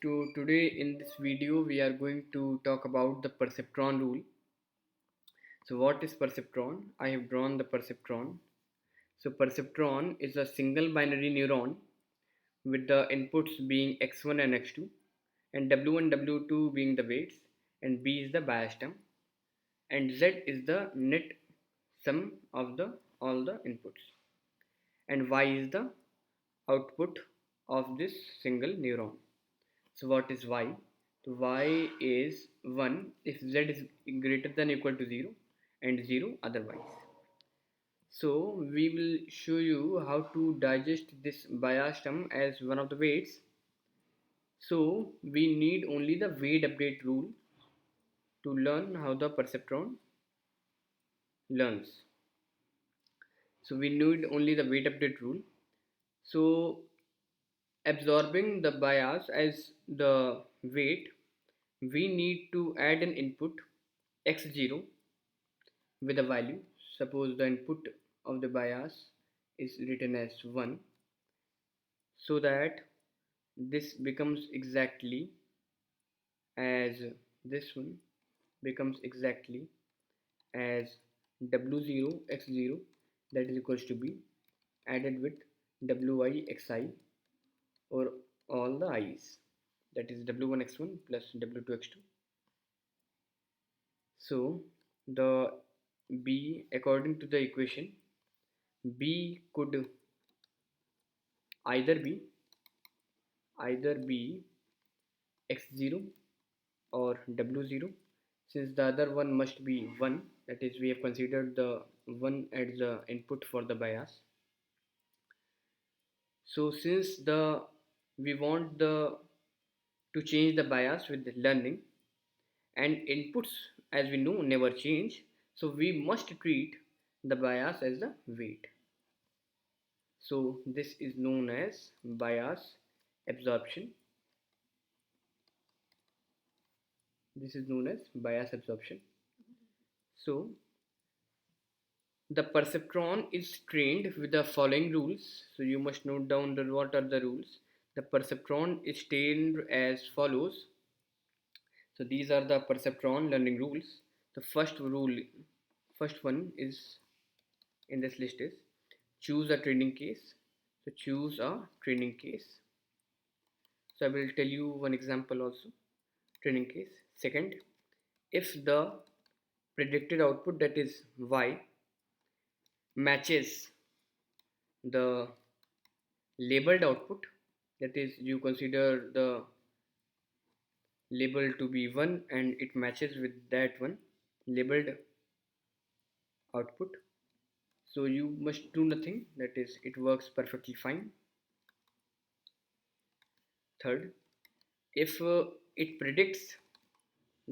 Today in this video we are going to talk about the perceptron rule. So what is perceptron? I have drawn the perceptron. So perceptron is a single binary neuron with the inputs being x1 and x2 and w1 w2 being the weights and b is the bias term and z is the net sum of the all the inputs and y is the output of this single neuron. So what is y? So y is 1 if z is greater than or equal to 0 and 0 otherwise. So we will show you how to digest this bias term as one of the weights. So we need only the weight update rule to learn how the perceptron learns. So we need only the weight update rule. So absorbing the bias as the weight, we need to add an input x0 with a value. Suppose the input of the bias is written as 1, so that this becomes exactly as this one becomes exactly as w0 x0, that is equals to be added with wi xi, or all the i's, that is w1 x1 plus w2 x2. So the b, according to the equation, b could either be x0 or w0, since the other one must be 1, that is we have considered the 1 as the input for the bias. So since the we want the to change the bias with the learning, and inputs as we know never change, so we must treat the bias as the weight. So this is known as bias absorption. This is known as bias absorption. So the perceptron is trained with the following rules. So you must note down what are the rules. The perceptron is trained as follows. So these are the perceptron learning rules. The first one is in this list is choose a training case. So choose a training case. So I will tell you one example also. Training case. Second, if the predicted output, that is y, matches the labeled output, that is you consider the label to be 1 and it matches with that one labeled output, so you must do nothing, that is it works perfectly fine. Third, if it predicts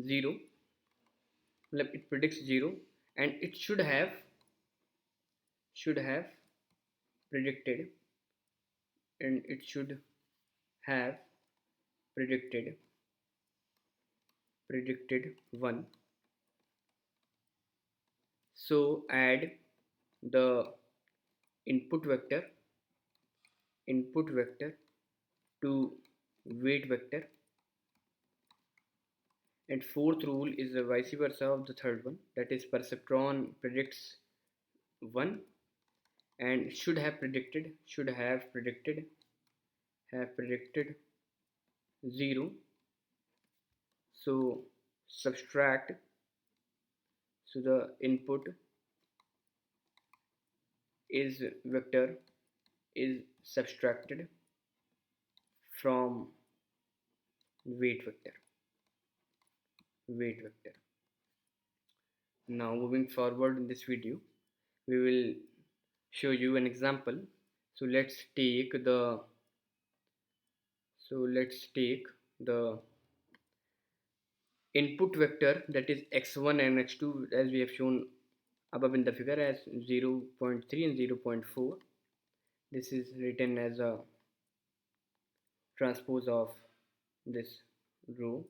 0, it predicts 0 and it should have predicted, and it should have predicted 1, so add the input vector to weight vector. And fourth rule is the vice versa of the third one, that is perceptron predicts 1 and should have predicted 0, so subtract, so the input is vector is subtracted from weight vector. Now moving forward in this video, we will show you an example. So let's take the input vector, that is x1 and x2, as we have shown above in the figure, as 0.3 and 0.4. This is written as a transpose of this row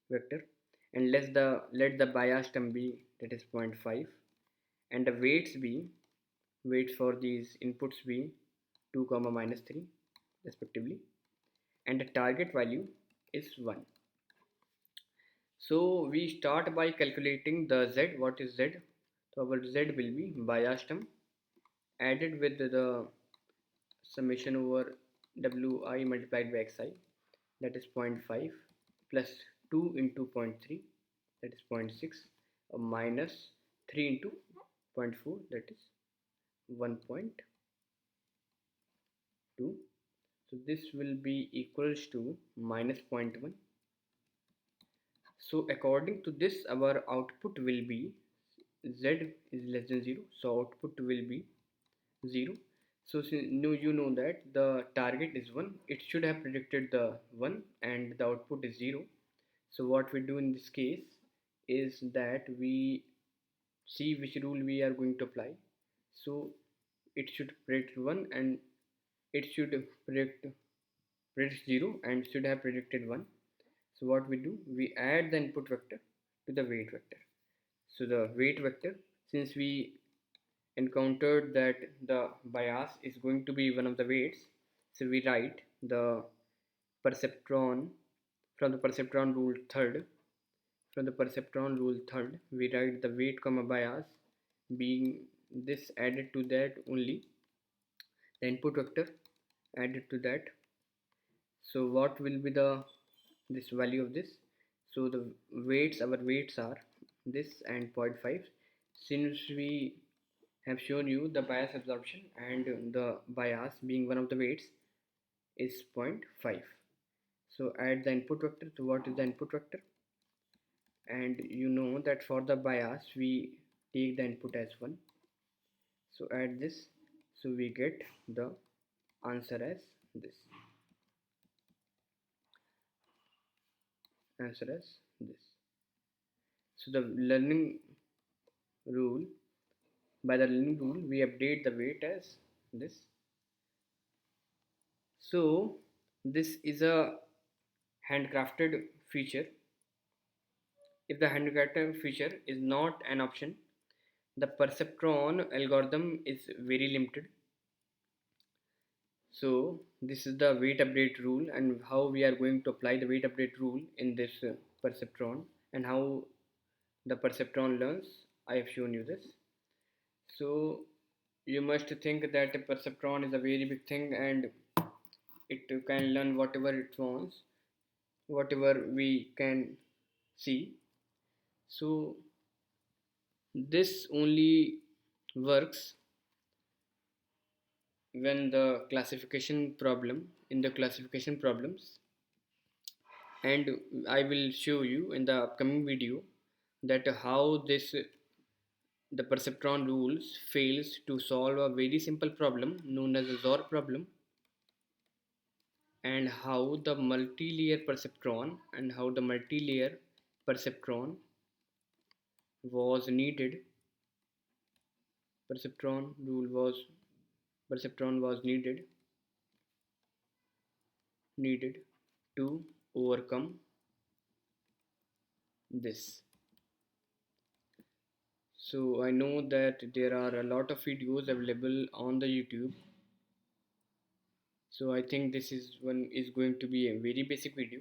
vector, and let the bias term be, that is 0.5, and the weights for these inputs be 2 comma minus 3 respectively, and the target value is 1. So we start by calculating the z. What is z? So our z will be bias term added with the summation over wi multiplied by xi, that is 0.5, plus 2 into 0.3, that is 0.6, minus 3 into 0.4, that is 1.2. So this will be equals to minus 0.1. So according to this, our output will be z is less than 0, so output will be 0. So you know that the target is 1, it should have predicted the 1 and the output is 0. So what we do in this case is that we see which rule we are going to apply. So it should predict 1 and it should predict 0 and should have predicted 1. So what we do, we add the input vector to the weight vector. So the weight vector, since we encountered that the bias is going to be one of the weights, so we write the perceptron from the perceptron rule third. From the perceptron rule third, we write the weight comma bias being this added to that only, the input vector added to that. So what will be the this value of this? So the weights, our weights are this and 0.5. Since we have shown you the bias absorption and the bias being one of the weights is 0.5. So add the input vector. So what is the input vector? And you know that for the bias we take the input as 1. So add this. So we get the answer as this. Answer as this. So the learning rule, by the learning rule we update the weight as this. So this is a handcrafted feature. If the handcrafted feature is not an option, the perceptron algorithm is very limited. So this is the weight update rule and how we are going to apply the weight update rule in this perceptron and how the perceptron learns. I have shown you this. So you must think that a perceptron is a very big thing and it can learn whatever it wants, whatever we can see. So this only works when the classification problem in the classification problems, and I will show you in the upcoming video that how this the perceptron rules fails to solve a very simple problem known as the XOR problem, and how the multi-layer perceptron was needed. Perceptron rule was perceptron was needed to overcome this. So I know that there are a lot of videos available on the YouTube. So I think this is one is going to be a very basic video.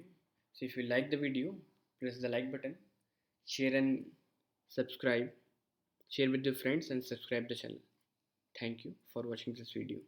So if you like the video, press the like button, share and subscribe, share with your friends and subscribe the channel. Thank you for watching this video.